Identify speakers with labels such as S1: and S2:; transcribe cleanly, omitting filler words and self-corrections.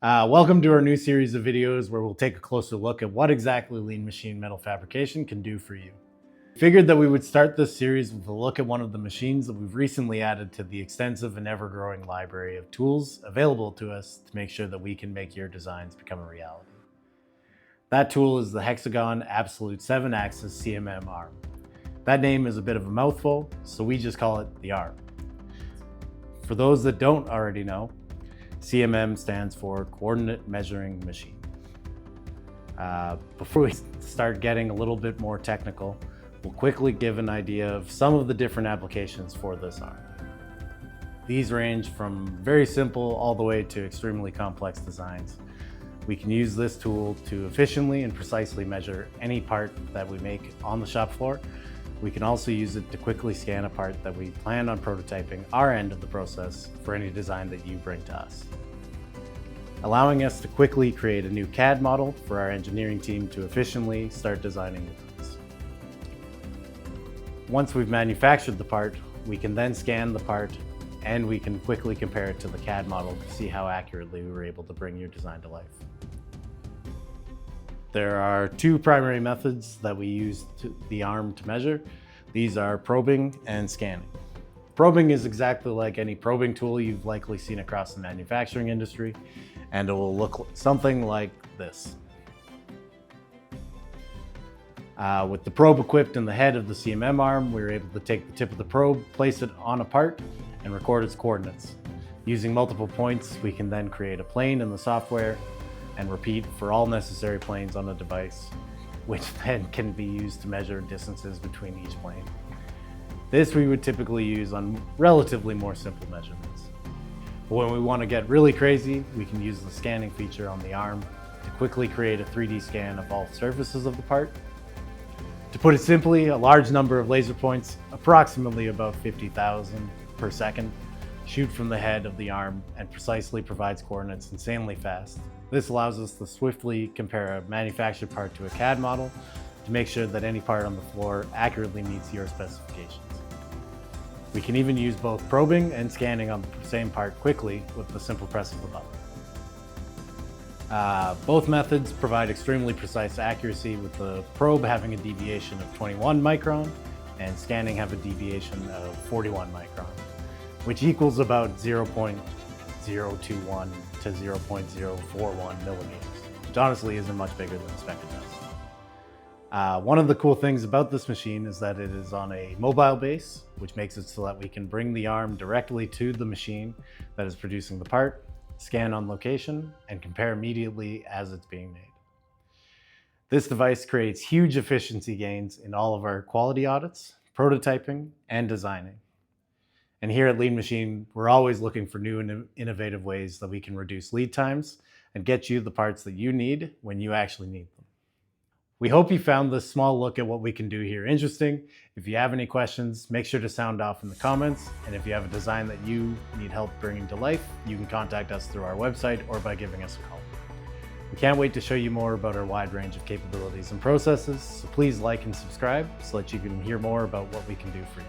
S1: Welcome to our new series of videos where we'll take a closer look at what exactly lean machine metal fabrication can do for you. Figured that we would start this series with a look at one of the machines that we've recently added to the extensive and ever-growing library of tools available to us to make sure that we can make your designs become a reality. That tool is the Hexagon Absolute 7-axis CMM arm. That name is a bit of a mouthful, so we just call it the arm. For those that don't already know, CMM stands for Coordinate Measuring Machine. Before we start getting a little bit more technical, we'll quickly give an idea of some of the different applications for this arm. These range from very simple all the way to extremely complex designs. We can use this tool to efficiently and precisely measure any part that we make on the shop floor. We can also use it to quickly scan a part that we plan on prototyping our end of the process for any design that you bring to us, allowing us to quickly create a new CAD model for our engineering team to efficiently start designing the parts. Once we've manufactured the part, we can then scan the part and we can quickly compare it to the CAD model to see how accurately we were able to bring your design to life. There are two primary methods that we use the arm to measure. These are probing and scanning. Probing is exactly like any probing tool you've likely seen across the manufacturing industry, and it will look something like this. With the probe equipped in the head of the CMM arm, we were able to take the tip of the probe, place it on a part, and record its coordinates. Using multiple points, we can then create a plane in the software and repeat for all necessary planes on the device, which then can be used to measure distances between each plane. This we would typically use on relatively more simple measurements. But when we want to get really crazy, we can use the scanning feature on the arm to quickly create a 3D scan of all surfaces of the part. To put it simply, a large number of laser points, approximately about 50,000 per second, shoot from the head of the arm and precisely provides coordinates insanely fast. This allows us to swiftly compare a manufactured part to a CAD model to make sure that any part on the floor accurately meets your specifications. We can even use both probing and scanning on the same part quickly with the simple press of a button. Both methods provide extremely precise accuracy, with the probe having a deviation of 21 micron and scanning have a deviation of 41 micron, which equals about 0.021 to 0.041 millimeters, which honestly isn't much bigger than a speck of dust. One of the cool things about this machine is that it is on a mobile base, which makes it so that we can bring the arm directly to the machine that is producing the part, scan on location, and compare immediately as it's being made. This device creates huge efficiency gains in all of our quality audits, prototyping, and designing. And here at Lean Machine, we're always looking for new and innovative ways that we can reduce lead times and get you the parts that you need when you actually need them. We hope you found this small look at what we can do here interesting. If you have any questions, make sure to sound off in the comments. And if you have a design that you need help bringing to life, you can contact us through our website or by giving us a call. We can't wait to show you more about our wide range of capabilities and processes, so please like and subscribe so that you can hear more about what we can do for you.